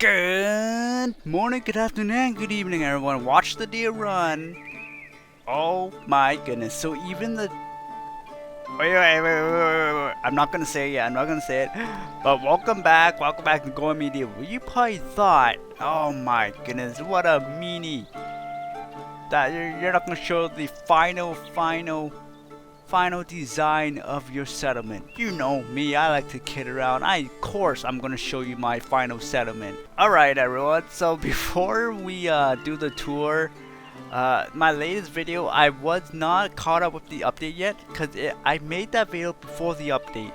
Good morning, good afternoon, good evening, everyone. Watch the deer run. Oh my goodness. So even the... Wait. I'm not gonna say it yet. I'm not gonna say it. But welcome back to Going Media. You probably thought, oh my goodness, what a meanie. That you're not gonna show the final design of your settlement. You know me, I like to kid around. Of course I'm gonna show you my final settlement. Alright everyone, so before we do the tour, my latest video, I was not caught up with the update yet because I made that video before the update.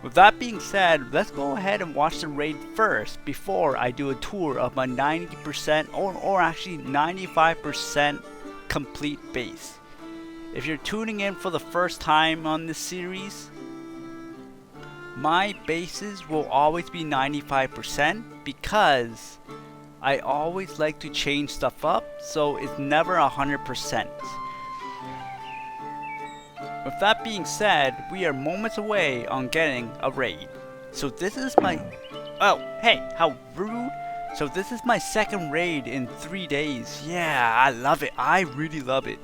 With that being said, let's go ahead and watch the raid first before I do a tour of my 90% or actually 95% complete base. If you're tuning in for the first time on this series, my bases will always be 95% because I always like to change stuff up, so it's never 100%. With that being said, we are moments away on getting a raid. So this is my... Oh, hey, how rude. So this is my second raid in 3 days. Yeah, I love it. I really love it.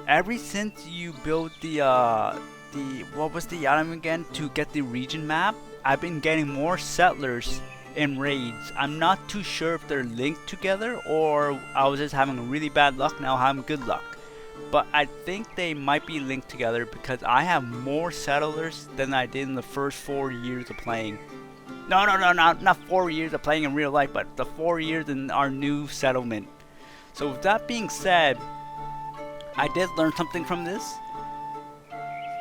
Ever since you built what was the item again to get the region map, I've been getting more settlers in raids. I'm not too sure if they're linked together or I was just having really bad luck, now having good luck. But I think they might be linked together because I have more settlers than I did in the first 4 years of playing. No, not 4 years of playing in real life, but the 4 years in our new settlement. So with that being said, I did learn something from this.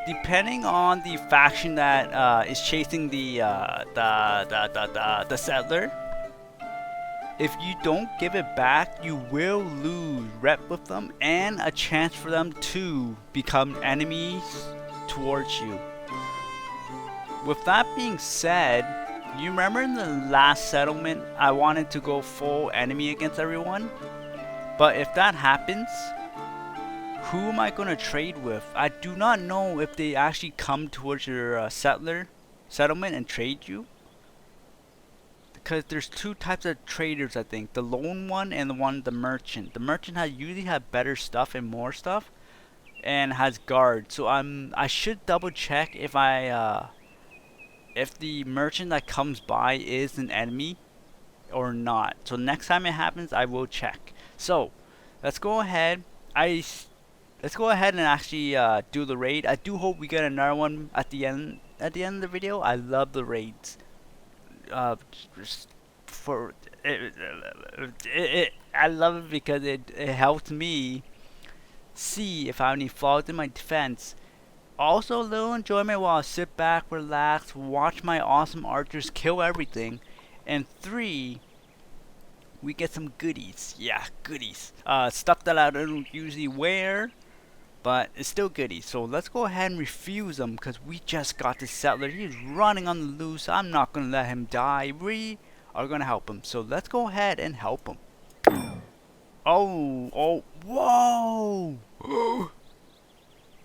Depending on the faction that is chasing the settler, if you don't give it back, you will lose rep with them and a chance for them to become enemies towards you. With that being said, you remember in the last settlement, I wanted to go full enemy against everyone? But if that happens, who am I going to trade with? I do not know if they actually come towards your settlement and trade you. Because there's two types of traders, I think. The lone one and the merchant. The merchant usually has better stuff and more stuff. And has guards. So I should double check if if the merchant that comes by is an enemy or not. So next time it happens, I will check. So let's go ahead. Let's go ahead and actually do the raid. I do hope we get another one at the end of the video. I love the raids. I love it because it helps me see if I have any flaws in my defense. Also, a little enjoyment while I sit back, relax, watch my awesome archers kill everything. And 3, we get some goodies. Yeah, goodies. Stuff that I don't usually wear, but it's still goodies. So let's go ahead and refuse him because we just got this settler. He's running on the loose. I'm not going to let him die. We are going to help him. So let's go ahead and help him. Oh, whoa!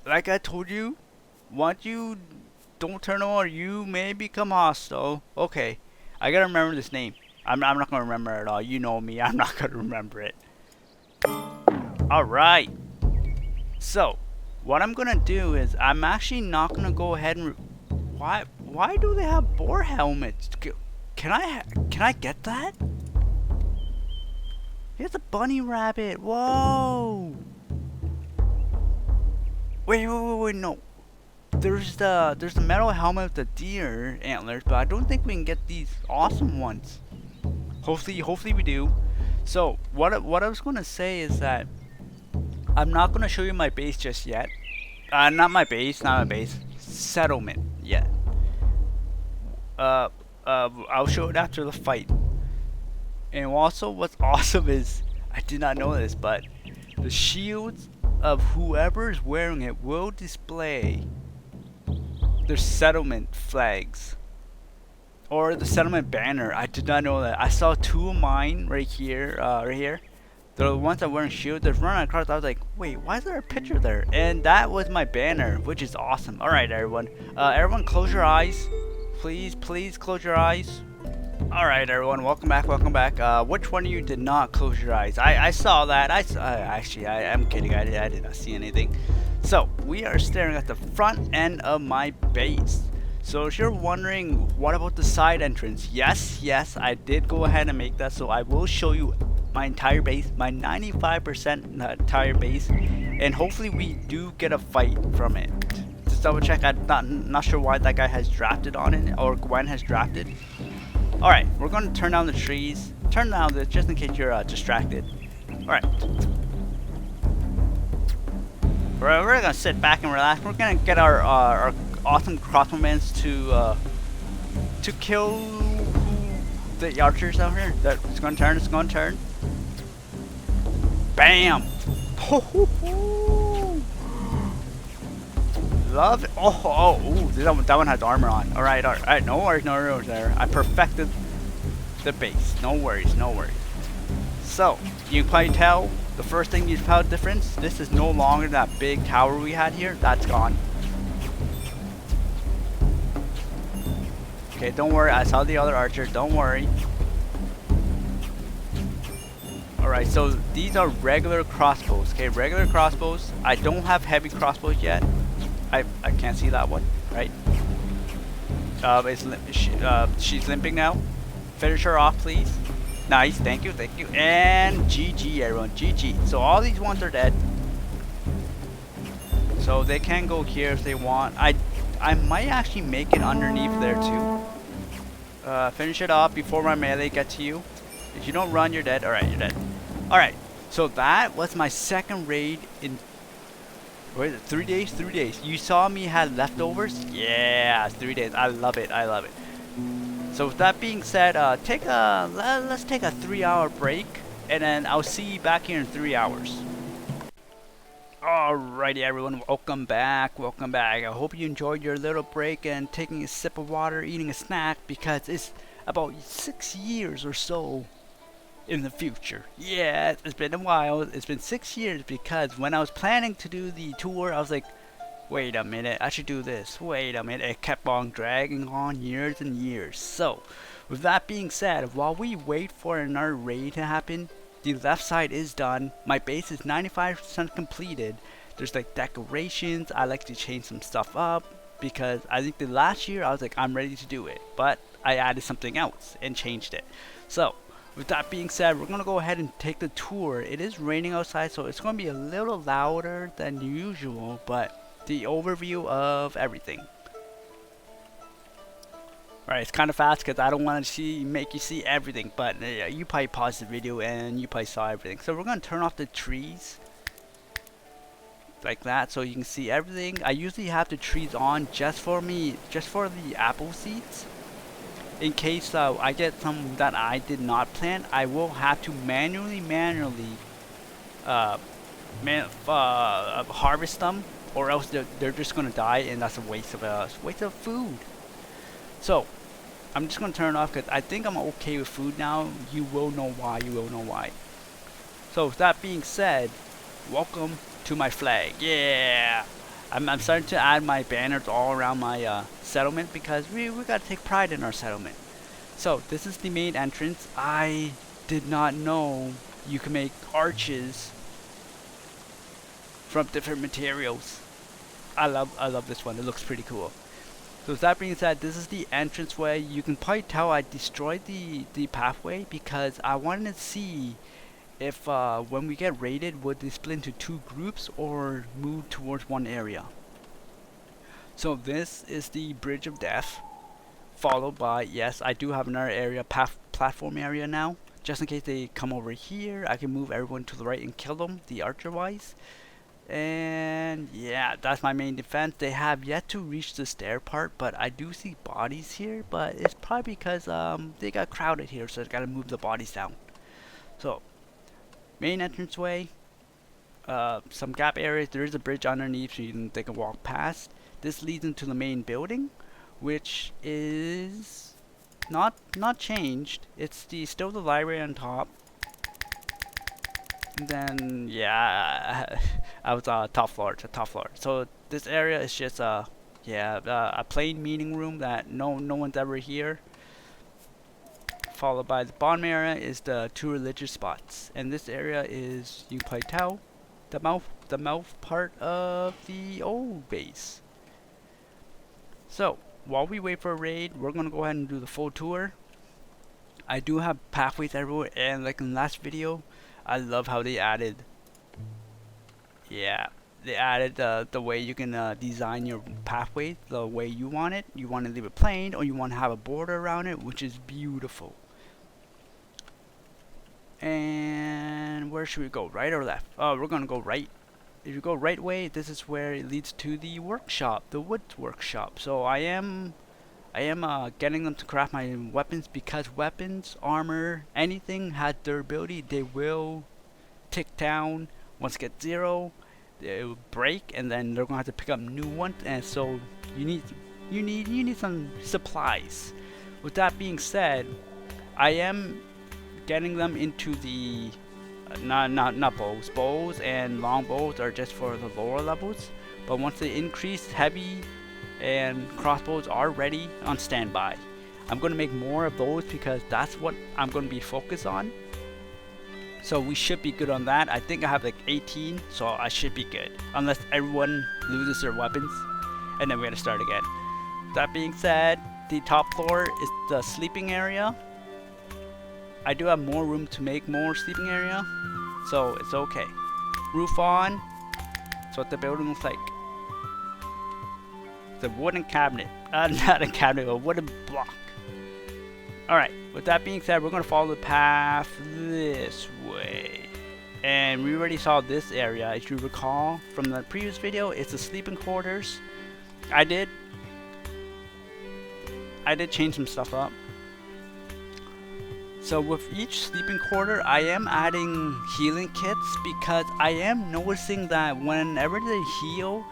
Like I told you, once you don't turn on, you may become hostile. Okay, I gotta remember this name. I'm not gonna remember it all. You know me, I'm not gonna remember it. Alright. So, what I'm gonna do is, I'm actually not gonna go ahead and... Why do they have boar helmets? Can I get that? Here's a bunny rabbit. Whoa! Wait, no. There's the metal helmet with the deer antlers, but I don't think we can get these awesome ones. Hopefully we do. So what I was gonna say is that I'm not gonna show you my base just yet. Not my base, settlement yet. I'll show it after the fight. And also, what's awesome is I did not know this, but the shields of whoever is wearing it will display their settlement flags or the settlement banner. I did not know that. I saw 2 of mine right here. The ones that wearing shields, they're running across. I was like, wait, why is there a picture there? And that was my banner, which is awesome. All right, everyone. Everyone, close your eyes. Please close your eyes. Alright everyone, welcome back, welcome back. Which one of you did not close your eyes? I saw that. Actually, I'm kidding, I did not see anything. So, we are staring at the front end of my base. So if you're wondering, what about the side entrance? Yes, I did go ahead and make that, so I will show you my entire base, my 95% entire base, and hopefully we do get a fight from it. Just double check, I'm not sure why that guy has drafted on it, or Gwen has drafted. Alright, we're going to turn down the trees. Turn down this just in case you're distracted. Alright. We're going to sit back and relax. We're going to get our awesome crossbowmen to kill the archers out here. It's going to turn, it's going to turn. Bam! Love it. That one has armor on. Alright, no worries there. I perfected the base. No worries. So, you can probably tell, the first thing you tell the difference, this is no longer that big tower we had here. That's gone. Okay, don't worry, I saw the other archer, don't worry. Alright, so these are regular crossbows, okay, regular crossbows. I don't have heavy crossbows yet. I can't see that one, right? She's limping now. Finish her off, please. Nice, thank you. And GG, everyone, GG. So all these ones are dead. So they can go here if they want. I might actually make it underneath there too. Finish it off before my melee gets to you. If you don't run, you're dead. Alright, you're dead. Alright, so that was my second raid in... What is it? 3 days? 3 days. You saw me had leftovers? Yeah, 3 days. I love it. So with that being said, let's take a 3-hour break, and then I'll see you back here in 3 hours. Alrighty everyone, welcome back. I hope you enjoyed your little break and taking a sip of water, eating a snack, because it's about 6 years or so in the future. Yeah, it's been a while. It's been 6 years, because when I was planning to do the tour, I was like, wait a minute, I should do this. Wait a minute, it kept on dragging on years and years. So, with that being said, while we wait for another raid to happen, the left side is done. My base is 95% completed. There's like decorations. I like to change some stuff up, because I think the last year I was like, I'm ready to do it, but I added something else and changed it. So, with that being said, we're gonna go ahead and take the tour. It is raining outside, so it's gonna be a little louder than usual, but the overview of everything. Alright, it's kind of fast because I don't want to make you see everything, but you probably paused the video and you probably saw everything. So we're gonna turn off the trees like that, so you can see everything. I usually have the trees on just for the apple seeds. In case I get some that I did not plant, I will have to manually harvest them, or else they're just gonna die, and that's a waste of food. So I'm just gonna turn it off because I think I'm okay with food now. You will know why. So with that being said, welcome to my flag. Yeah, I'm starting to add my banners all around my settlement, because we gotta take pride in our settlement. So this is the main entrance. I did not know you can make arches from different materials. I love this one. It looks pretty cool. So with that being said, this is the entranceway. You can probably tell I destroyed the pathway because I wanted to see if when we get raided, would they split into 2 groups or move towards one area. So this is the Bridge of Death, followed by, yes, I do have another area, platform area now. Just in case they come over here, I can move everyone to the right and kill them, the archer wise. And yeah, that's my main defense. They have yet to reach the stair part, but I do see bodies here, but it's probably because they got crowded here, so I gotta move the bodies down. So main entranceway, some gap areas. There is a bridge underneath, so they can walk past. This leads into the main building, which is not changed. It's still the library on top. And then yeah, I was top floor. It's a top floor. So this area is just a plain meeting room that no one's ever here. followed by the bottom area is the 2 religious spots, and this area is, you can probably tell, the mouth part of the old base. So while we wait for a raid, we're gonna go ahead and do the full tour. I do have pathways everywhere, and like in the last video, I love how they added, the way you can design your pathway the way you want it. You want to leave it plain, or you want to have a border around it, which is beautiful. And where should we go, right or left? Oh, we're gonna go right. If you go right way, this is where it leads to the workshop, the wood workshop. So I am getting them to craft my weapons, because weapons, armor, anything has durability. They will tick down. Once it gets 0, it will break, and then they're gonna have to pick up new ones. And so you need some supplies. With that being said, I am getting them into the not bows. Bows and long bows are just for the lower levels, but once they increase, heavy and crossbows are ready on standby. I'm going to make more of those because that's what I'm going to be focused on. So we should be good on that. I think I have like 18, so I should be good, unless everyone loses their weapons, and then we're going to start again. That being said, the top floor is the sleeping area. I do have more room to make more sleeping area, so it's okay. Roof on. That's what the building looks like. The wooden cabinet, not a cabinet, a wooden block. Alright, with that being said, we're going to follow the path this way. And we already saw this area, as you recall from the previous video. It's the sleeping quarters. I did change some stuff up. So with each sleeping quarter, I am adding healing kits, because I am noticing that whenever they heal,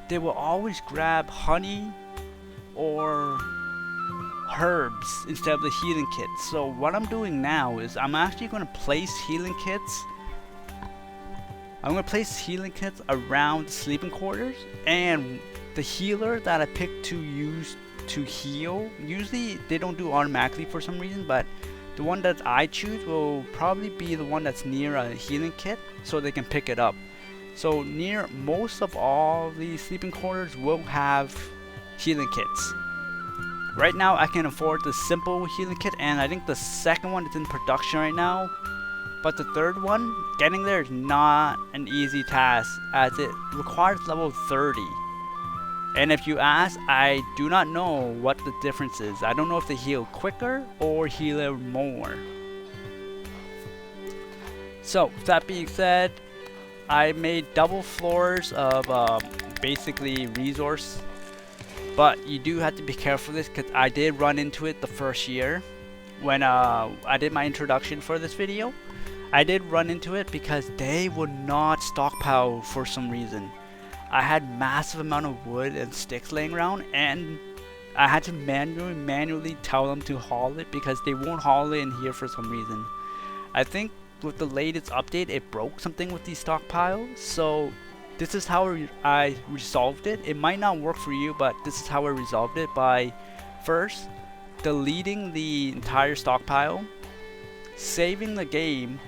they will always grab honey or herbs instead of the healing kits. So what I'm doing now is I'm actually going to place healing kits. I'm going to place healing kits around the sleeping quarters, and the healer that I picked to use to heal, usually they don't do automatically for some reason, but the one that I choose will probably be the one that's near a healing kit, so they can pick it up. So near most of all the sleeping quarters will have healing kits. Right now I can afford the simple healing kit, and I think the second one is in production right now. But the third one, getting there is not an easy task, as it requires level 30. And if you ask, I do not know what the difference is. I don't know if they heal quicker or heal more. So, with that being said, I made double floors of basically resource. But you do have to be careful with this, because I did run into it the first year when I did my introduction for this video. I did run into it because they would not stockpile for some reason. I had massive amount of wood and sticks laying around, and I had to manually tell them to haul it, because they won't haul it in here for some reason. I think with the latest update it broke something with these stockpiles, so this is how I resolved it. It might not work for you, but this is how I resolved it, by first deleting the entire stockpile, saving the game,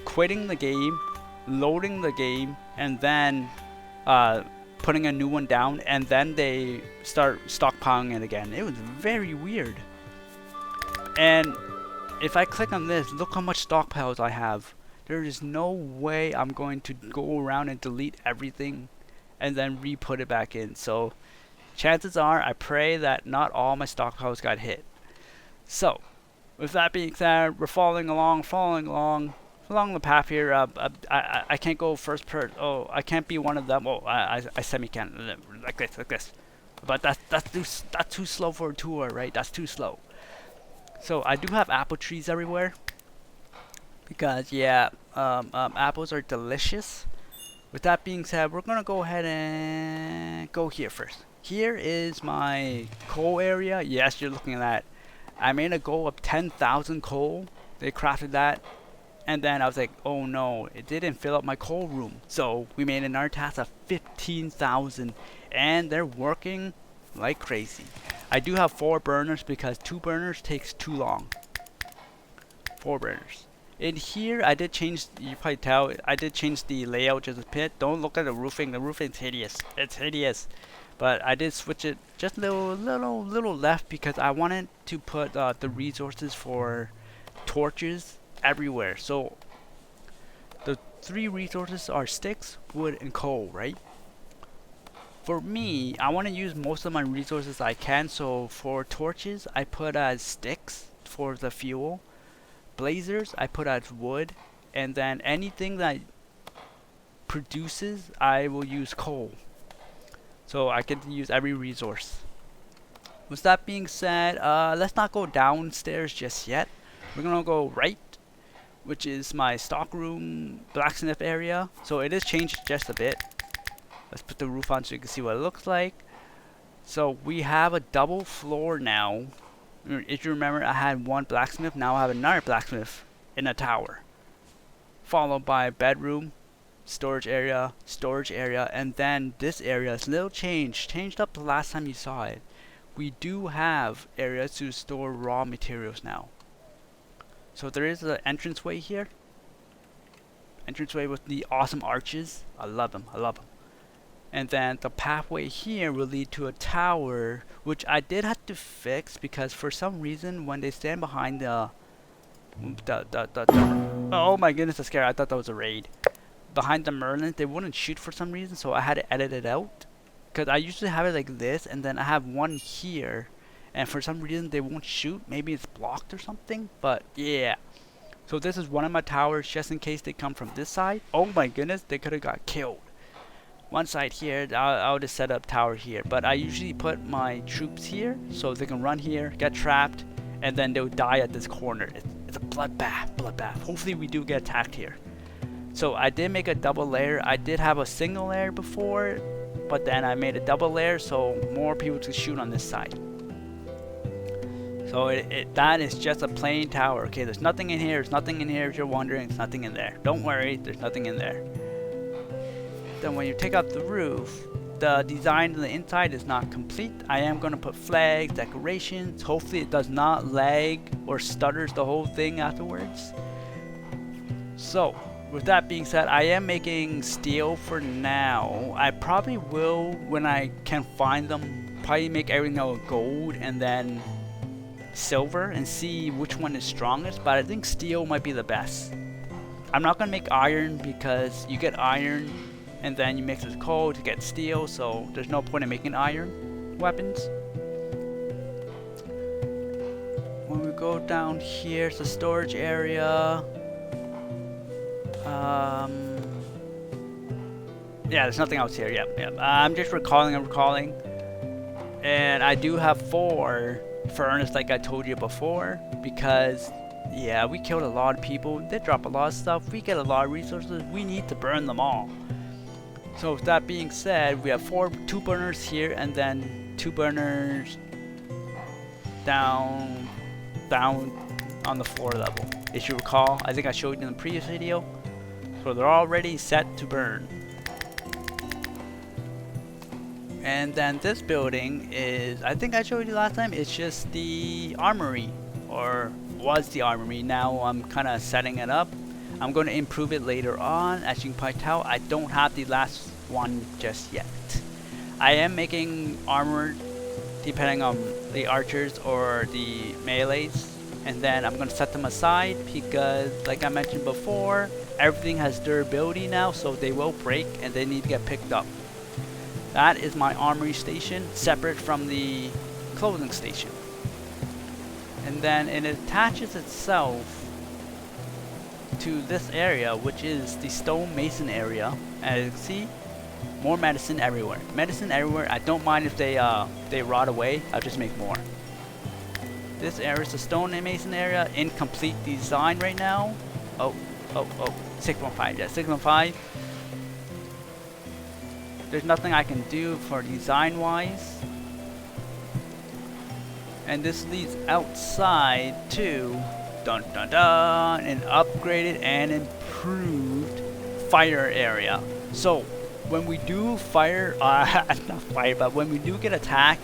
quitting the game, loading the game, and then putting a new one down, and then they start stockpiling it again. It was very weird. And if I click on this, look how much stockpiles I have. There is no way I'm going to go around and delete everything and then re-put it back in. So chances are, I pray that not all my stockpiles got hit. So with that being said, we're following along the path here. I can't go first person. Oh, I can't be one of them. Oh, I semi-can like this. But that's too slow for a tour, right? That's too slow. So I do have apple trees everywhere, because yeah, apples are delicious. With that being said, we're gonna go ahead and go here first. Here is my coal area. Yes, you're looking at that. I made a goal of 10,000 coal. They crafted that. And then I was like, oh no, it didn't fill up my coal room. So we made another task of 15,000, and they're working like crazy. I do have 4 burners because 2 burners takes too long. 4 burners. In here, I did change, you probably tell, I did change the layout just a bit. Don't look at the roofing's hideous. It's hideous. But I did switch it just a little left because I wanted to put the resources for torches everywhere. So the 3 resources are sticks, wood, and coal, right? For me, I want to use most of my resources I can. So for torches, I put as sticks for the fuel. Blazers, I put as wood. And then anything that produces, I will use coal. So I can use every resource. With that being said, let's not go downstairs just yet. We're gonna go right, which is my stockroom blacksmith area. So it is changed just a bit. Let's put the roof on so you can see what it looks like. So we have a double floor now. If you remember, I had 1 blacksmith. Now I have another blacksmith in a tower, followed by bedroom, storage area, and then this area is a little changed up the last time you saw it. We do have areas to store raw materials now. So there is an entranceway here. Entranceway with the awesome arches. I love them. And then the pathway here will lead to a tower, which I did have to fix because for some reason when they stand behind oh my goodness, I'm scared. I thought that was a raid. Behind the Merlins, they wouldn't shoot for some reason, so I had to edit it out. Because I usually have it like this, and then I have one here, and for some reason they won't shoot. Maybe it's blocked or something, but yeah. So this is one of my towers, just in case they come from this side. Oh my goodness, they could have got killed. One side here, I'll just set up tower here, but I usually put my troops here, so they can run here, get trapped, and then they'll die at this corner. It's a bloodbath. Hopefully we do get attacked here. So I did make a double layer. I did have a single layer before, but then I made a double layer so more people can shoot on this side. So that is just a plain tower. Okay, there's nothing in here. There's nothing in here. If you're wondering, there's nothing in there. Don't worry, there's nothing in there. Then when you take out the roof, the design on the inside is not complete. I am going to put flags, decorations. Hopefully it does not lag or stutters the whole thing afterwards. So with that being said, I am making steel for now. I probably will, when I can find them, probably make everything out of gold and then silver and see which one is strongest, but I think steel might be the best. I'm not going to make iron because you get iron and then you mix it with coal to get steel, so there's no point in making iron weapons. When we go down here, it's the storage area. Yeah, there's nothing else here. Yep. I'm just recalling. And I do have 4 furnace like I told you before, because yeah, we killed a lot of people. They drop a lot of stuff. We get a lot of resources. We need to burn them all. So with that being said, we have 2 burners here, and then 2 burners down on the floor level. If you recall, I think I showed you in the previous video. So they're already set to burn. And then this building is, I think I showed you last time, it's just the Armory, or was the Armory. Now I'm kind of setting it up. I'm going to improve it later on. As you can probably tell, I don't have the last one just yet. I am making armor depending on the archers or the melees, and then I'm going to set them aside because, like I mentioned before, everything has durability now, so they will break and they need to get picked up. That is my armory station, separate from the clothing station. And then it attaches itself to this area, which is the stone mason area. As you can see, more medicine everywhere. I don't mind if they rot away. I'll just make more. This area is the stone mason area. Incomplete design right now. Oh, 615. Yeah, 615. There's nothing I can do for design wise. And this leads outside to an upgraded and improved fire area. So when we do fire, not fire, but when we do get attacked,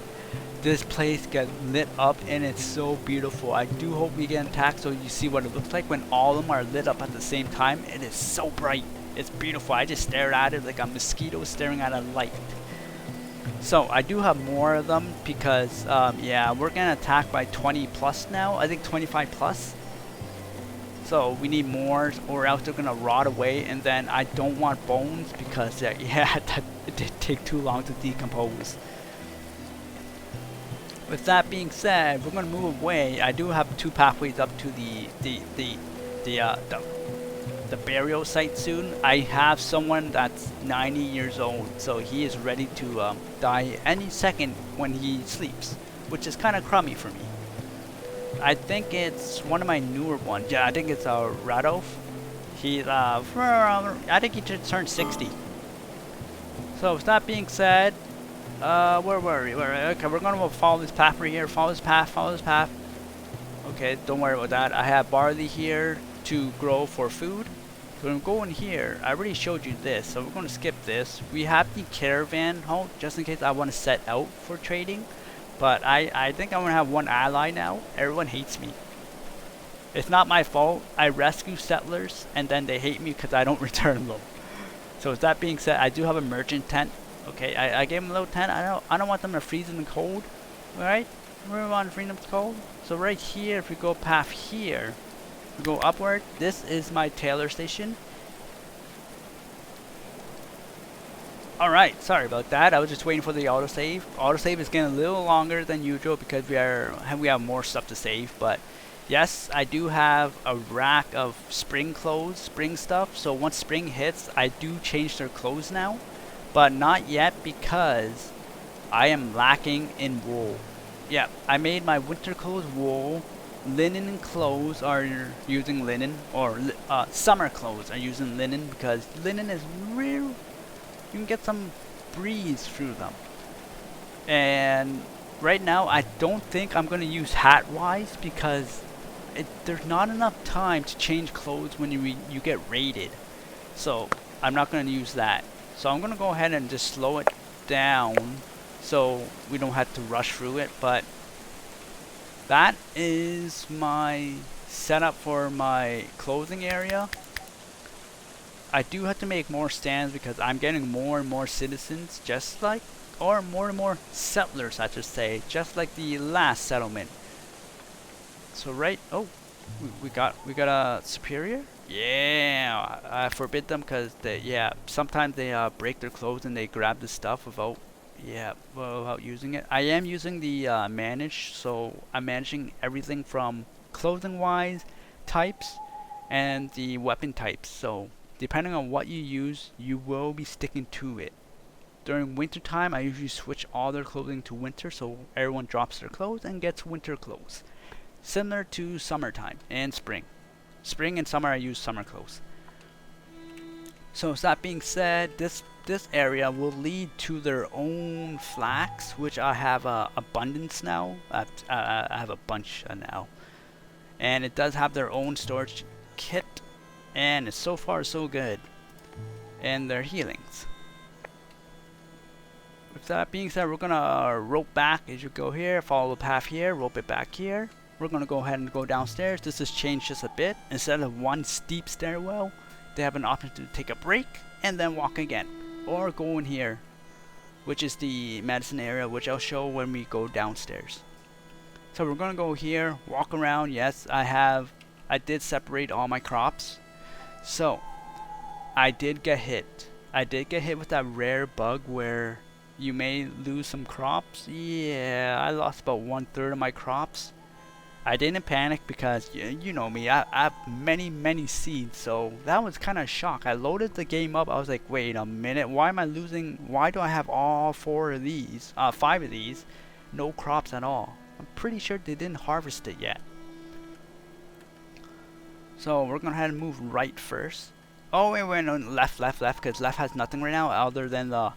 this place gets lit up and it's so beautiful. I do hope we get attacked so you see what it looks like when all of them are lit up at the same time. It is so bright. It's beautiful. I just stared at it like a mosquito staring at a light. So I do have more of them because yeah, we're getting attacked by 20 plus now. I think 25 plus. So we need more or else they're gonna rot away, and then I don't want bones because yeah, it did take too long to decompose. With that being said, we're gonna move away. I do have 2 pathways up to the burial site soon. I have someone that's 90 years old, so he is ready to die any second when he sleeps, which is kind of crummy for me. I think it's one of my newer ones. Yeah, I think it's Radolf. He's I think he just turned 60. So with that being said, where were we? Okay, we're gonna follow this path right here. Follow this path. Follow this path. Okay, don't worry about that. I have barley here to grow for food. So I'm going here. I already showed you this, so we're gonna skip this. We have the caravan halt just in case I want to set out for trading. But I think I'm gonna have 1 ally now. Everyone hates me. It's not my fault. I rescue settlers and then they hate me because I don't return them. So with that being said, I do have a merchant tent. Okay, I gave them a little tent. I don't want them to freeze in the cold. Alright? We want to freeze them in the cold. So right here, if we go past here, we go upward. This is my tailor station. Alright, sorry about that. I was just waiting for the autosave. Autosave is getting a little longer than usual because we have more stuff to save. But yes, I do have a rack of spring clothes, spring stuff. So once spring hits, I do change their clothes now. But not yet because I am lacking in wool. Yeah, I made my winter clothes wool. Linen and clothes are using linen, or summer clothes are using linen because linen is real. You can get some breeze through them. And right now I don't think I'm going to use hat wise because there's not enough time to change clothes when you get raided. So I'm not going to use that. So I'm going to go ahead and just slow it down so we don't have to rush through it. But that is my setup for my clothing area. I do have to make more stands because I'm getting more and more citizens, just like, or more and more settlers, I should say, just like the last settlement. So right, oh, we got a superior. Yeah, I forbid them because sometimes they break their clothes and they grab the stuff without using it. I am using the manage, so I'm managing everything from clothing wise, types, and the weapon types. So depending on what you use, you will be sticking to it. During winter time, I usually switch all their clothing to winter, so everyone drops their clothes and gets winter clothes. Similar to summertime and spring. Spring and summer I use summer clothes. So with that being said, this area will lead to their own flax, which I have abundance now. I have a bunch now. And it does have their own storage kit. And it's so far so good. And their healings. With that being said, we're gonna rope back as you go here, follow the path here, rope it back here. We're gonna go ahead and go downstairs. This has changed just a bit. Instead of one steep stairwell, they have an option to take a break and then walk again. Or go in here, which is the medicine area, which I'll show when we go downstairs. So we're gonna go here, walk around. Yes, I did separate all my crops. So, I did get hit. I did get hit with that rare bug where you may lose some crops. Yeah, I lost about 1/3 of my crops. I didn't panic because, you know me, I have many seeds. So, that was kind of a shock. I loaded the game up. I was like, wait a minute. Why am I losing? Why do I have all 5 of these? No crops at all. I'm pretty sure they didn't harvest it yet. So we're gonna head and move right first. Oh wait, no, left, because left has nothing right now other than the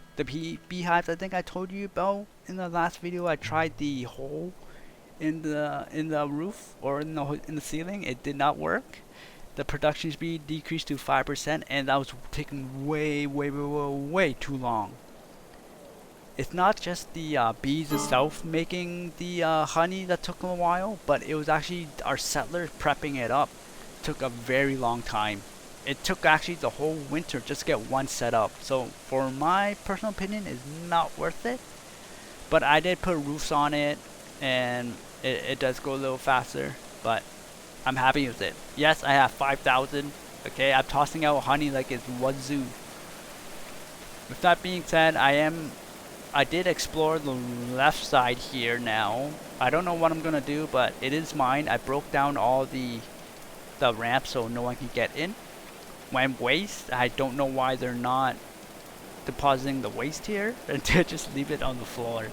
beehives. I think I told you about in the last video. I tried the hole in the roof or in the ceiling. It did not work. The production speed decreased to 5%, and that was taking way too long. it's not just the bees itself making the honey that took a while, but it was actually our settlers prepping it up. Took a very long time. It took actually the whole winter just to get one set up. So for my personal opinion, it's not worth it. But I did put roofs on it, and it does go a little faster. But I'm happy with it. Yes, I have 5,000. Okay, I'm tossing out honey like it's wazoo. With that being said, I did explore the left side here now. I don't know what I'm gonna do, but it is mine. I broke down all the ramps so no one can get in. When waste, I don't know why they're not depositing the waste here and to just leave it on the floor.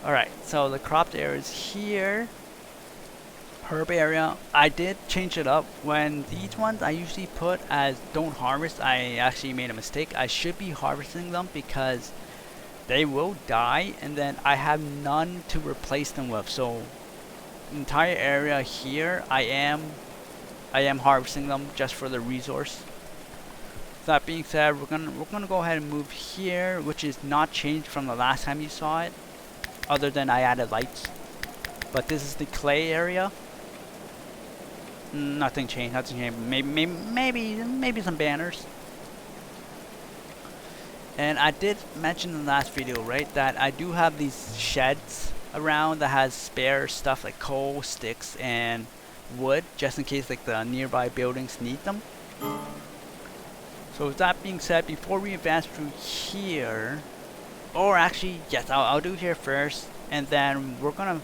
Alright, so the cropped area is here. Herb area, I did change it up. When these ones I usually put as don't harvest, I actually made a mistake. I should be harvesting them because they will die and then I have none to replace them with. So the entire area here I am harvesting them just for the resource. That being said, we're gonna go ahead and move here, which is not changed from the last time you saw it, other than I added lights. But this is the clay area. Nothing changed. Nothing changed. Maybe some banners. And I did mention in the last video, right, that I do have these sheds around that has spare stuff like coal, sticks, and wood, just in case like the nearby buildings need them. So with that being said, before we advance through here, or actually, yes, I'll do here first, and then we're gonna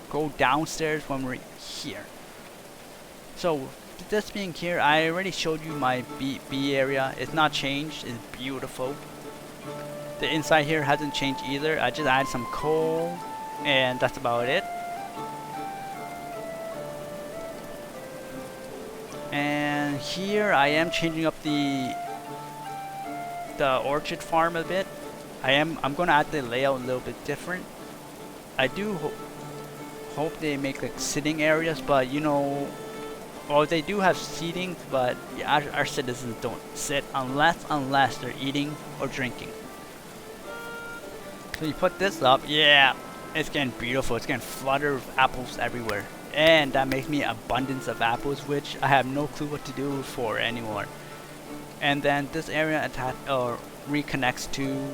go downstairs when we're here. So this being here, I already showed you my bee area. It's not changed. It's beautiful. The inside here hasn't changed either. I just added some coal, and that's about it. And here I am changing up the orchard farm a bit. I'm gonna add the layout a little bit different. I do hope they make like sitting areas, but you know, well, they do have seating, but yeah, our citizens don't sit unless they're eating or drinking. So you put this up, yeah, it's getting beautiful. It's getting flooded with apples everywhere. And that makes me abundance of apples, which I have no clue what to do for anymore. And then this area reconnects to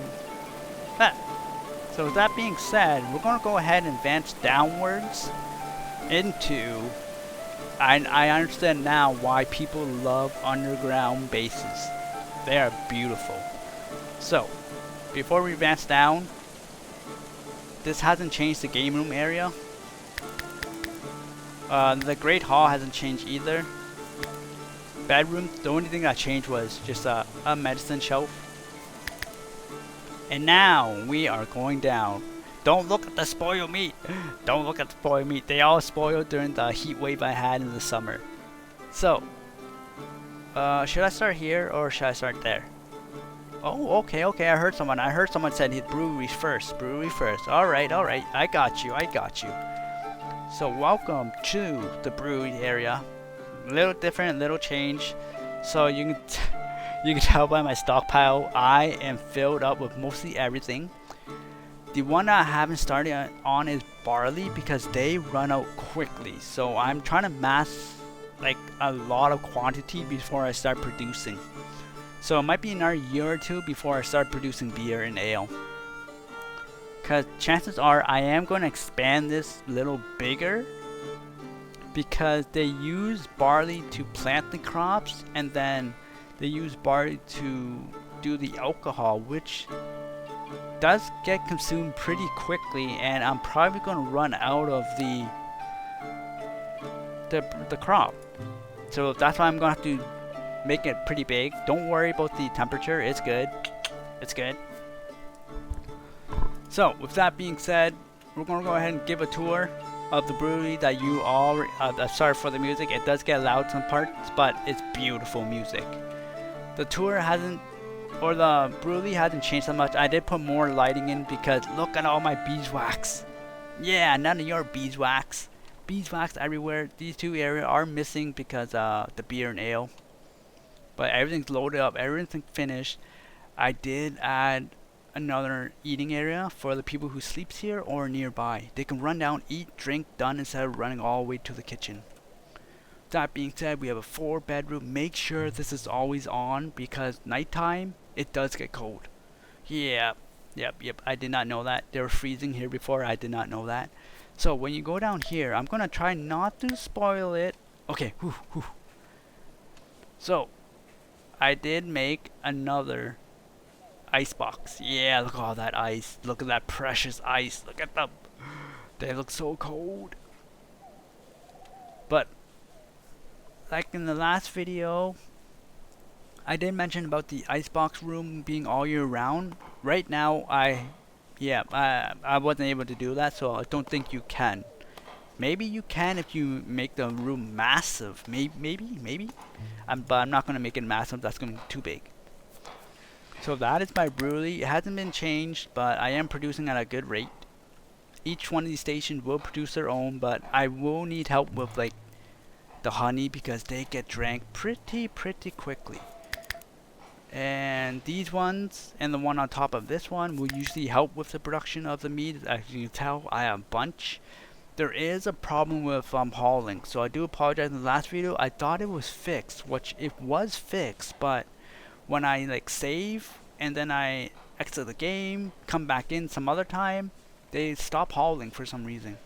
that. So with that being said, we're going to go ahead and advance downwards into... I understand now why people love underground bases. They are beautiful. So, before we advance down, this hasn't changed the game room area. The Great Hall hasn't changed either. Bedroom, the only thing that changed was just a medicine shelf. And now we are going down. Don't look at the spoiled meat. Don't look at the spoiled meat. They all spoiled during the heat wave I had in the summer. So, should I start here or should I start there? Oh, okay. I heard someone said his brewery first. Brewery first. Alright. I got you. So welcome to the brewery area. Little different, little change. So you can tell by my stockpile, I am filled up with mostly everything. The one that I haven't started on is barley because they run out quickly. So I'm trying to mass like a lot of quantity before I start producing. So it might be another year or two before I start producing beer and ale. Because chances are I am going to expand this a little bigger. Because they use barley to plant the crops and then they use barley to do the alcohol, which does get consumed pretty quickly, and I'm probably going to run out of the crop. So that's why I'm going to have to make it pretty big. Don't worry about the temperature, it's good. So with that being said, we're going to go ahead and give a tour of the brewery that you all sorry for the music, it does get loud some parts, but it's beautiful music. The tour hasn't, or the brewery hasn't changed that much. I did put more lighting in because look at all my beeswax. Yeah, none of your beeswax. Beeswax everywhere. These two areas are missing because the beer and ale, but everything's loaded up, everything's finished. I did add another eating area for the people who sleeps here or nearby. They can run down, eat, drink, done instead of running all the way to the kitchen. That being said, we have a 4-bedroom. Make sure this is always on because nighttime it does get cold. Yep. I did not know that. They were freezing here before. I did not know that. So when you go down here, I'm gonna try not to spoil it. Okay. So I did make another ice box. Yeah, look at all that ice. Look at that precious ice. Look at them. They look so cold. But like in the last video, I did mention about the icebox room being all year round. Right now, I wasn't able to do that, so I don't think you can. Maybe you can if you make the room massive. Maybe. But I'm not going to make it massive. That's going to be too big. So that is my brewery. It hasn't been changed, but I am producing at a good rate. Each one of these stations will produce their own, but I will need help with like the honey because they get drank pretty quickly. And these ones and the one on top of this one will usually help with the production of the meat. As you can tell, I have a bunch. There is a problem with hauling, so I do apologize. In the last video I thought it was fixed, which it was fixed, but when I like save and then I exit the game, come back in some other time, they stop hauling for some reason.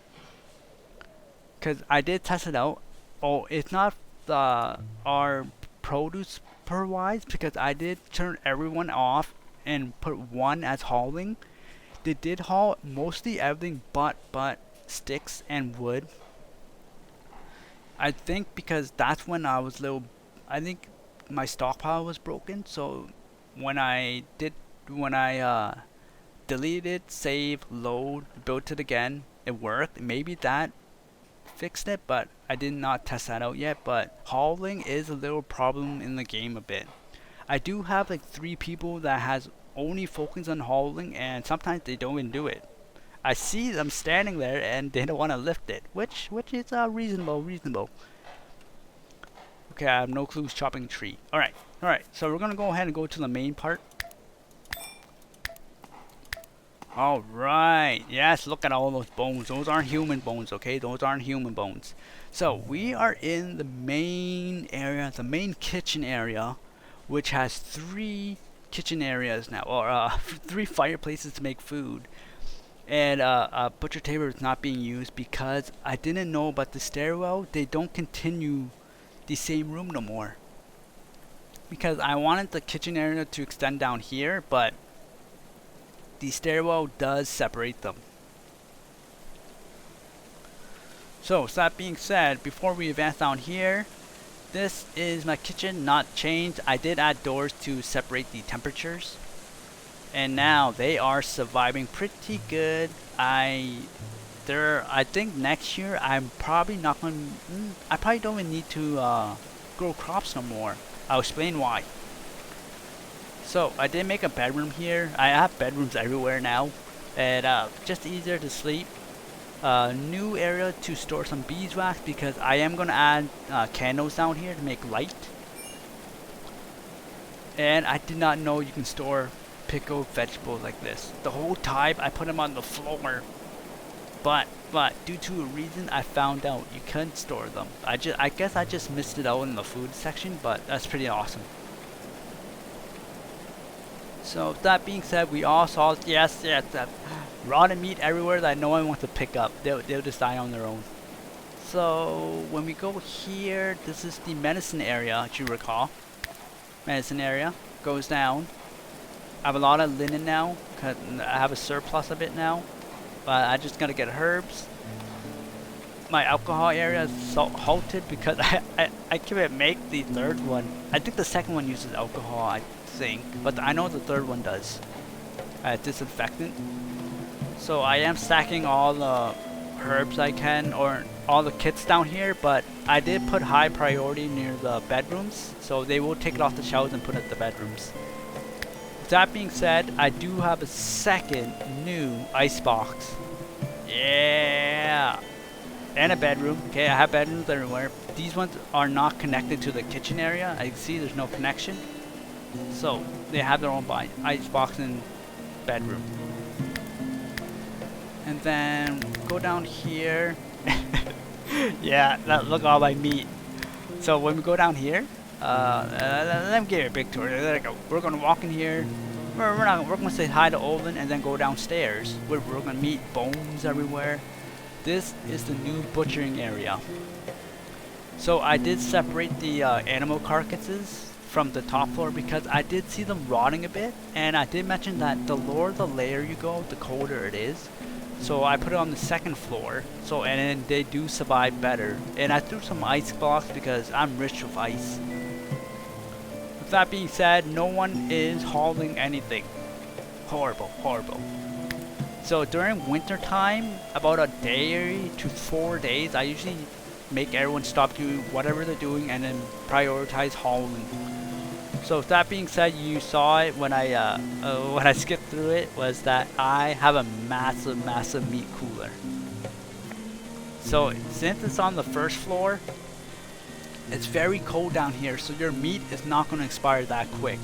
Cause I did test it out. Oh, it's not our produce per wise because I did turn everyone off and put one as hauling. They did haul mostly everything but sticks and wood. I think because that's when I was I think my stockpile was broken, so when I deleted it, save, load, built it again, it worked. Maybe that fixed it, but I did not test that out yet. But hauling is a little problem in the game a bit. I do have like 3 people that has only focus on hauling, and sometimes they don't even do it. I see them standing there and they don't want to lift it, which is reasonable. Okay, I have no clues chopping a tree. Alright, so we're gonna go ahead and go to the main part. Alright, yes, look at all those bones. Those aren't human bones, okay? Those aren't human bones. So, we are in the main area, the main kitchen area, which has 3 kitchen areas now, or 3 fireplaces to make food. And a butcher table is not being used because I didn't know about the stairwell. They don't continue the same room no more. Because I wanted the kitchen area to extend down here, but the stairwell does separate them. So that being said, before we advance down here, this is my kitchen, not changed. I did add doors to separate the temperatures. And now they are surviving pretty good. I think next year I'm probably not going I probably don't even need to grow crops no more. I'll explain why. So I did make a bedroom here. I have bedrooms everywhere now, and just easier to sleep. New area to store some beeswax because I am gonna add candles down here to make light. And I did not know you can store pickled vegetables like this. The whole time I put them on the floor, but due to a reason I found out you couldn't store them. I guess I just missed it out in the food section, but that's pretty awesome. So that being said, we all saw yes that rotten meat everywhere that no one wants to pick up. They'll just die on their own. So when we go here, this is the medicine area, as you recall. Medicine area goes down. I have a lot of linen now because I have a surplus of it now, but I just gotta get herbs. My alcohol area is halted because I can't make the 3rd one. I think the 2nd one uses alcohol, I think, but I know the 3rd one does. Disinfectant. So I am stacking all the herbs I can, or all the kits down here, but I did put high priority near the bedrooms, so they will take it off the shelves and put it in the bedrooms. That being said, I do have a 2nd new ice box. Yeah! And a bedroom. Okay, I have bedrooms everywhere. These ones are not connected to the kitchen area. I can see there's no connection. So, they have their own ice box, and bedroom. And then go down here. Yeah, look at all my meat. So when we go down here, let me give you a big tour. There we go. We're gonna walk in here. We're gonna say hi to Olin and then go downstairs where we're gonna meet bones everywhere. This is the new butchering area. So I did separate the animal carcasses from the top floor because I did see them rotting a bit, and I did mention that the lower the layer you go, the colder it is. So I put it on the second floor, so and then they do survive better. And I threw some ice blocks because I'm rich with ice. With that being said, no one is hauling anything. Horrible, horrible. So during winter time, about a day to 4 days, I usually make everyone stop doing whatever they're doing and then prioritize hauling. So with that being said, you saw it when I skipped through it, was that I have a massive meat cooler. So since it's on the first floor, it's very cold down here, so your meat is not going to expire that quick.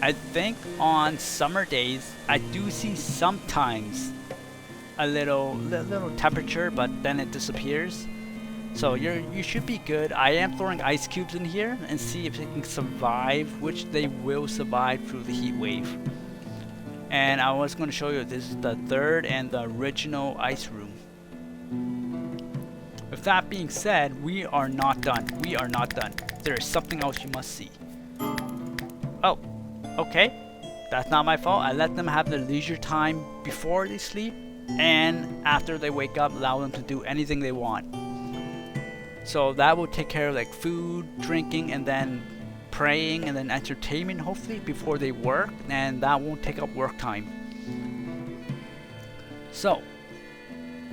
I think on summer days, I do see sometimes a little temperature, but then it disappears. So you should be good. I am throwing ice cubes in here and see if it can survive, which they will survive through the heat wave. And I was going to show you, this is the third and the original ice room. With that being said, we are not done. We are not done. There is something else you must see. Oh, okay. That's not my fault. I let them have their leisure time before they sleep, and after they wake up, allow them to do anything they want. So that will take care of like food, drinking, and then praying, and then entertainment hopefully before they work, and that won't take up work time. So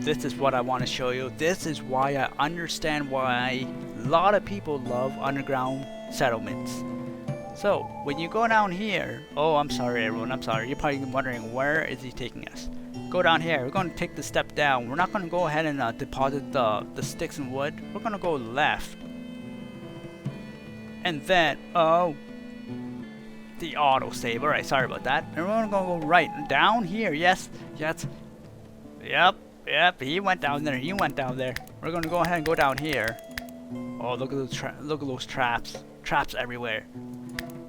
this is what I want to show you. This is why I understand why a lot of people love underground settlements. So when you go down here, oh, I'm sorry everyone, I'm sorry. You're probably wondering, where is he taking us? Go down here. We're going to take the step down. We're not going to go ahead and deposit the sticks and wood. We're going to go left. And then, oh, the auto save. Alright, sorry about that. And we're going to go right down here. Yes, yes. Yep, he went down there. He went down there. We're going to go ahead and go down here. Oh, look at those traps. Traps everywhere.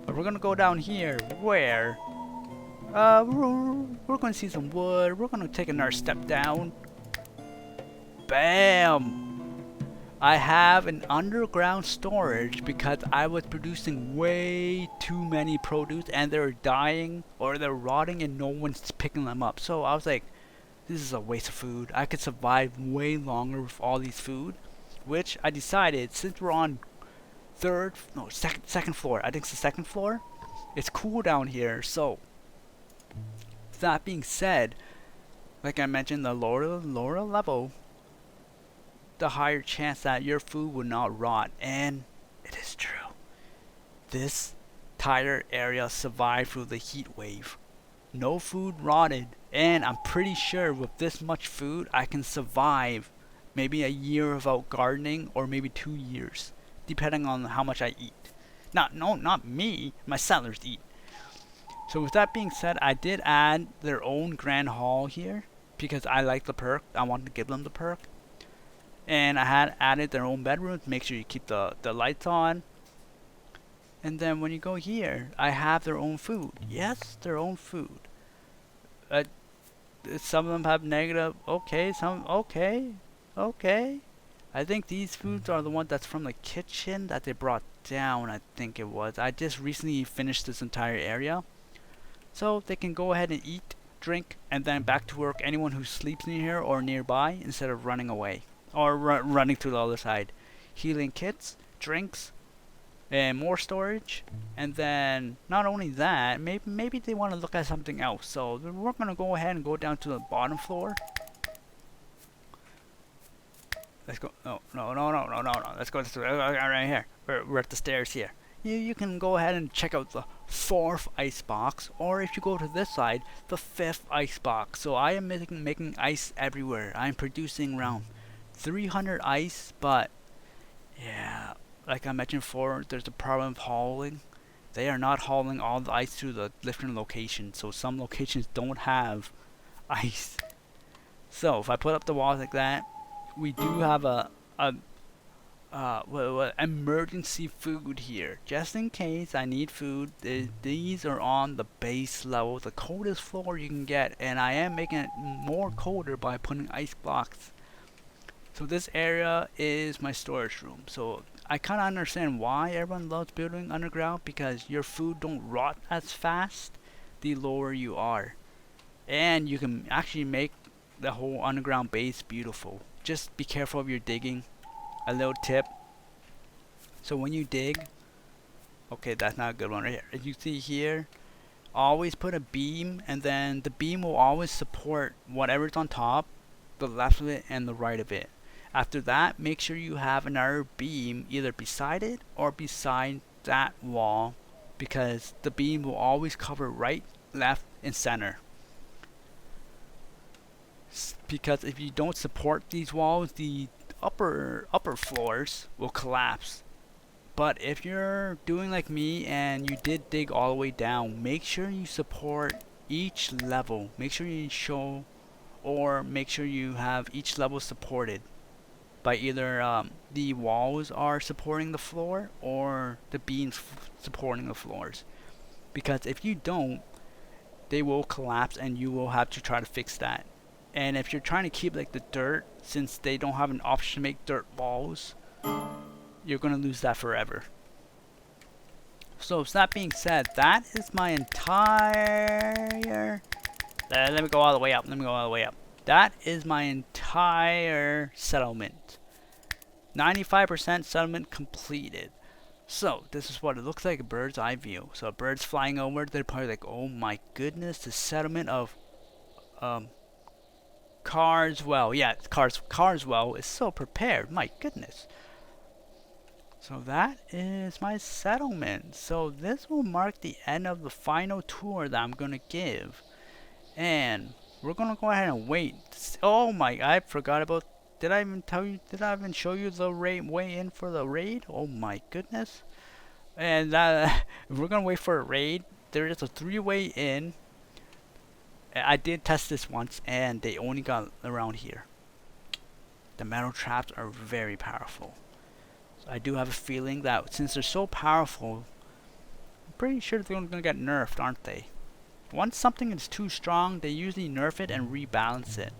But we're going to go down here where we're going to see some wood. We're going to take another step down. Bam! I have an underground storage because I was producing way too many produce and they're dying or they're rotting and no one's picking them up. So I was like, this is a waste of food. I could survive way longer with all these food, which I decided, since we're on second floor. I think it's the second floor. It's cool down here, so that being said, like I mentioned, the lower level, the higher chance that your food will not rot. And it is true. This entire area survived through the heat wave. No food rotted, and I'm pretty sure with this much food I can survive maybe a year without gardening, or maybe 2 years, depending on how much I eat. Not me, my settlers eat. So with that being said, I did add their own grand hall here because I like the perk. I wanted to give them the perk. And I had added their own bedroom to make sure you keep the lights on. And then when you go here, I have their own food. Yes, their own food. Some of them have negative. Okay, some okay. I think these foods are the ones that's from the kitchen that they brought down. I think it was. I just recently finished this entire area. So they can go ahead and eat, drink, and then back to work. Anyone who sleeps near here or nearby, instead of running away or running to the other side. Healing kits, drinks, and more storage. And then not only that, maybe they want to look at something else. So we're gonna go ahead and go down to the bottom floor. Let's go. No. Let's go this way. Right here. We're at the stairs here. You can go ahead and check out the 4th ice box, or if you go to this side, the 5th ice box. So I am making ice everywhere. I'm producing around 300 ice, but yeah, like I mentioned before, there's a problem of hauling. they are not hauling all the ice to the different locations. So some locations don't have ice. So if I put up the walls like that, we do have a emergency food here, just in case I need food. These are on the base level, the coldest floor you can get, and I am making it more colder by putting ice blocks. So this area is my storage room. So I kind of understand why everyone loves building underground, because your food don't rot as fast the lower you are, and you can actually make the whole underground base beautiful. Just be careful of your digging. A little tip. So when you dig, okay, that's not a good one right here. As you see here, always put a beam, and then the beam will always support whatever's on top, the left of it and the right of it. After that, make sure you have another beam either beside it or beside that wall, because the beam will always cover right, left, and center. Because if you don't support these walls, the upper floors will collapse. But if you're doing like me and you did dig all the way down, make sure you support each level. Make sure you show, or make sure you have each level supported by either the walls are supporting the floor or the beams supporting the floors. Because if you don't, they will collapse and you will have to try to fix that. And if you're trying to keep like the dirt, since they don't have an option to make dirt walls, you're gonna lose that forever. So with that being said, that is my entire let me go all the way up. That is my entire settlement. 95% settlement completed. So this is what it looks like, a bird's eye view. So a bird's flying over, they're probably like, oh my goodness, the settlement of Carswell. Yeah, Carswell is so prepared. My goodness. So that is my settlement. So this will mark the end of the final tour that I'm going to give. And we're going to go ahead and wait. Oh my, I forgot about, did I even show you the way in for the raid? Oh my goodness. And we're going to wait for a raid. There is a 3-way in. I did test this once, and they only got around here. The metal traps are very powerful. So I do have a feeling that since they're so powerful, I'm pretty sure they're going to get nerfed, aren't they? Once something is too strong, they usually nerf it and rebalance it.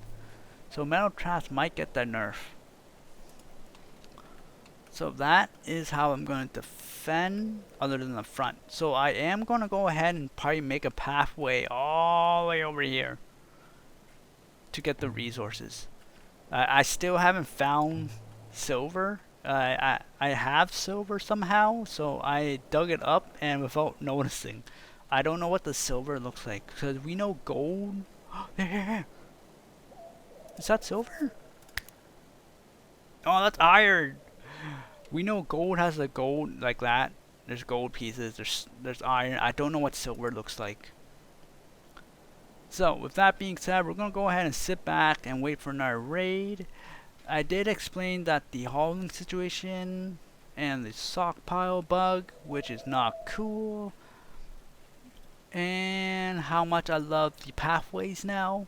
So metal traps might get that nerf. So that is how I'm going to defend, other than the front. So I am going to go ahead and probably make a pathway all the way over here to get the resources. I still haven't found silver. I have silver somehow, so I dug it up and without noticing. I don't know what the silver looks like, because we know gold. There. Is that silver? Oh, that's iron. We know gold has the gold like that. There's gold pieces. There's iron. I don't know what silver looks like. So with that being said, we're gonna go ahead and sit back and wait for another raid. I did explain that the hauling situation and the stockpile bug, which is not cool, and how much I love the pathways now,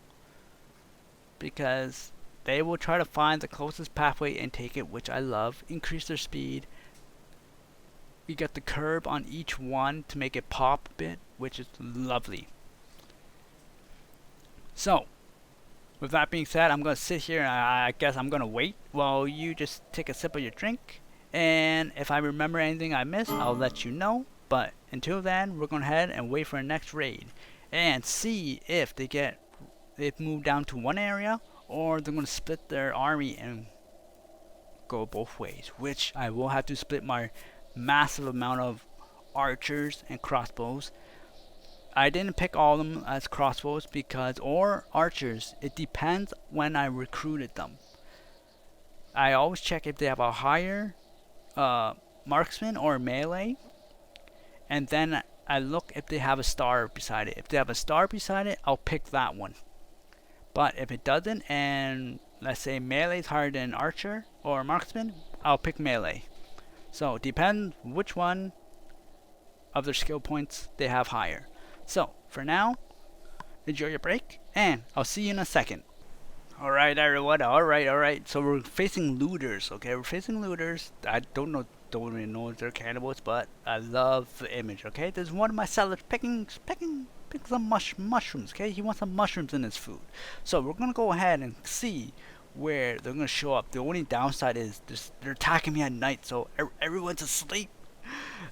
because they will try to find the closest pathway and take it, which I love. Increase their speed. We got the curb on each one to make it pop a bit, which is lovely. So, with that being said, I'm going to sit here and I guess I'm going to wait while you just take a sip of your drink. And if I remember anything I missed, I'll let you know. But until then, we're going to head and wait for the next raid and see if they've moved down to one area, or they're going to split their army and go both ways, which I will have to split my massive amount of archers and crossbows. I didn't pick all of them as crossbows or archers. It depends when I recruited them. I always check if they have a higher marksman or melee, and then I look if they have a star beside it. If they have a star beside it, I'll pick that one. But if it doesn't, and let's say melee is higher than archer or marksman, I'll pick melee. So depends which one of their skill points they have higher. So for now, enjoy your break, and I'll see you in a second. Alright everyone, alright. So we're facing looters, okay? We're facing looters. I don't even know if they're cannibals, but I love the image, okay? There's one of my sellers picking some mushrooms, okay? He wants some mushrooms in his food. So we're gonna go ahead and see where they're gonna show up. The only downside is they're attacking me at night, so everyone's asleep.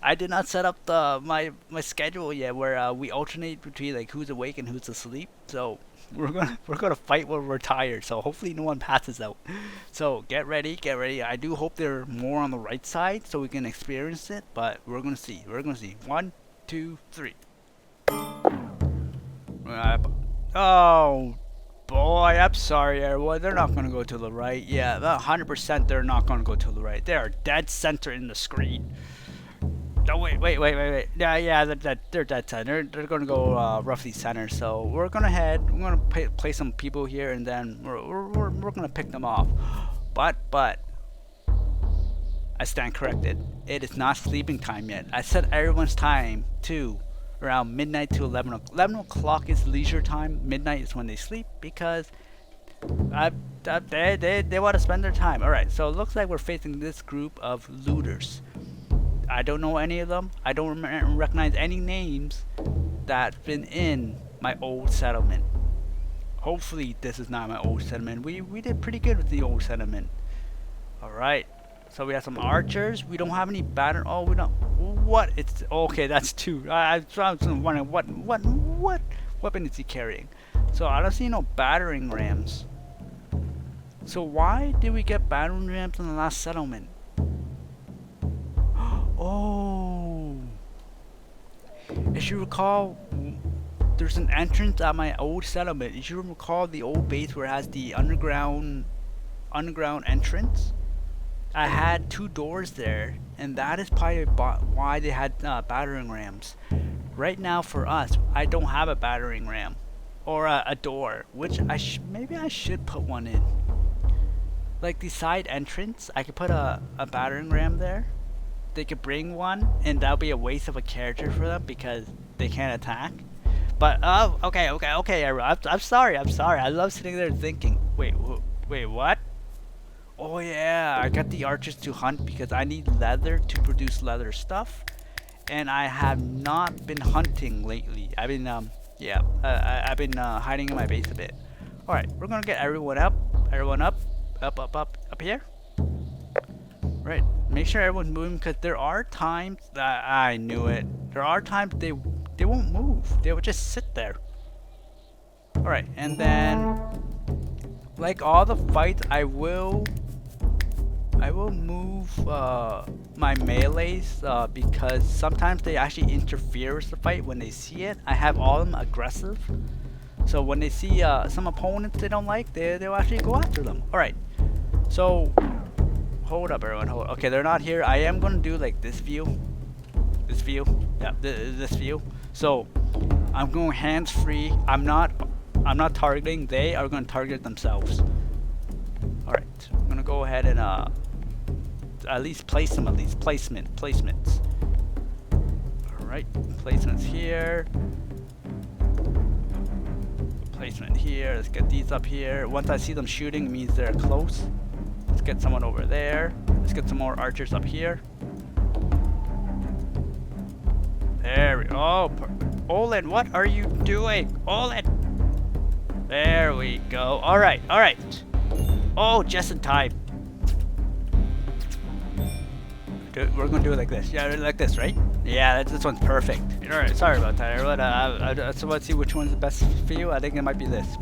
I did not set up my schedule yet, where we alternate between like who's awake and who's asleep. So we're gonna fight when we're tired. So hopefully no one passes out. So get ready. I do hope they're more on the right side so we can experience it. But we're gonna see. 1, 2, 3. Oh boy, I'm sorry everyone. They're not gonna go to the right. Yeah, 100% they're not gonna go to the right. They are dead center in the screen. Oh wait. Yeah, they're dead center. They're gonna go roughly center. So we're gonna place some people here, and then we're gonna pick them off. But I stand corrected. It is not sleeping time yet. I set everyone's time to around midnight to 11 o'clock. 11 o'clock is leisure time. Midnight is when they sleep, because they want to spend their time. Alright, so it looks like we're facing this group of looters. I don't know any of them. I don't recognize any names that's been in my old settlement. Hopefully this is not my old settlement. We did pretty good with the old settlement. Alright, so we have some archers. We don't have any batter. Oh, we don't. What? It's okay. That's 2. I was wondering what weapon is he carrying. So I don't see no battering rams. So why did we get battering rams in the last settlement? Oh, if you recall, there's an entrance at my old settlement. If you recall the old base where it has the underground entrance, I had 2 doors there, and that is probably why they had battering rams. Right now for us, I don't have a battering ram or a door, which maybe I should put one in. Like the side entrance, I could put a battering ram there. They could bring one, and that'll be a waste of a character for them because they can't attack. But okay. I'm sorry. I love sitting there thinking. Wait, what? Oh yeah, I got the archers to hunt because I need leather to produce leather stuff, and I have not been hunting lately. I've been I've been hiding in my base a bit. All right, we're gonna get everyone up here. Right, make sure everyone's moving, because there are times that I knew it. There are times they won't move. They will just sit there. All right, and then like all the fights, I will move my melees because sometimes they actually interfere with the fight when they see it. I have all of them aggressive, so when they see some opponents they don't like, they'll actually go after them. All right, so. Hold up everyone, hold up. Okay, they're not here. I am gonna do like this view. This view. So I'm going hands free. I'm not targeting, they are gonna target themselves. Alright, I'm gonna go ahead and at least place them, placements. Alright, placements here. Placement here. Let's get these up here. Once I see them shooting, it means they're close. Let's get someone over there. Let's get some more archers up here. There we go. Oh, Olin, what are you doing? Olin! There we go. Alright. Oh, just in time. We're gonna do it like this. Yeah, like this, right? Yeah, this one's perfect. Alright, sorry about that, everyone. So let's see which one's the best for you. I think it might be this.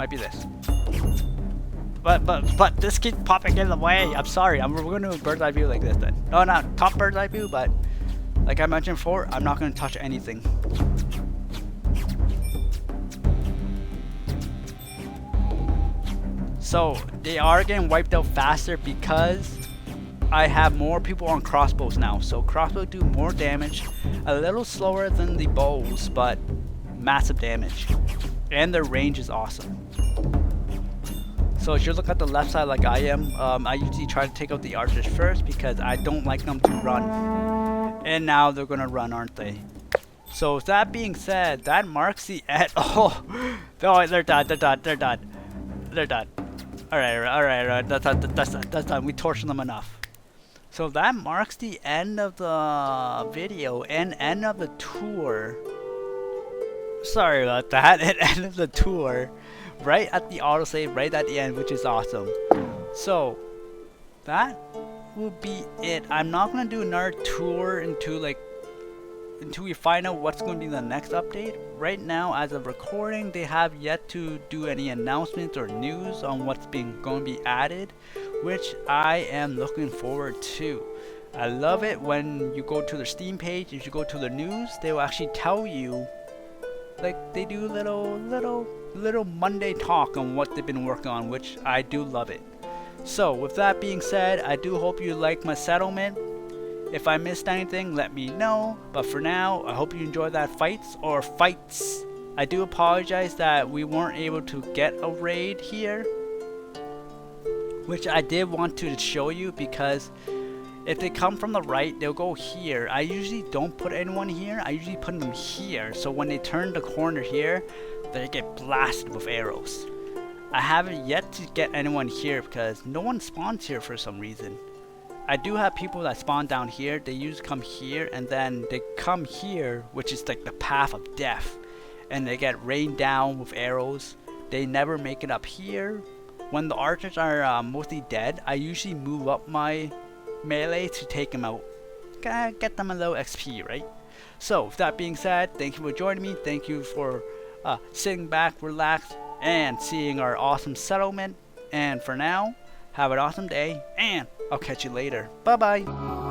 But this keeps popping in the way. I'm sorry. We're going to do a bird's eye view like this then. No, not top bird's eye view, but like I mentioned before, I'm not going to touch anything. So they are getting wiped out faster because I have more people on crossbows now. So crossbows do more damage, a little slower than the bows, but massive damage. And their range is awesome. So if you look at the left side like I am, I usually try to take out the archers first because I don't like them to run. And now they're gonna run, aren't they? So with that being said, that marks the end. Oh, oh, they're done. They're done. They're done. They're done. All right, all right, all right. That's done. We tortured them enough. So that marks the end of the video and end of the tour. Sorry about that. It ended the tour right at the autosave, right at the end, which is awesome. So that will be it. I'm not gonna do another tour until we find out what's going to be the next update. Right now, as of recording, they have yet to do any announcements or news on what's going to be added, which I am looking forward to. I love it when you go to their Steam page. If you go to the news, they will actually tell you, like they do little Monday talk on what they've been working on, which I do love it. So with that being said, I do hope you like my settlement. If I missed anything, let me know. But for now, I hope you enjoyed that fights. I do apologize that we weren't able to get a raid here, which I did want to show you, because if they come from the right, they'll go here. I usually don't put anyone here. I usually put them here. So when they turn the corner here, they get blasted with arrows. I haven't yet to get anyone here because no one spawns here for some reason. I do have people that spawn down here. They usually come here and then they come here, which is like the path of death, and they get rained down with arrows. They never make it up here. When the archers are mostly dead, I usually move up my melee to take them out. Get them a little XP, right? So with that being said, thank you for joining me. Thank you for sitting back, relaxed, and seeing our awesome settlement. And for now, have an awesome day, and I'll catch you later. Bye bye.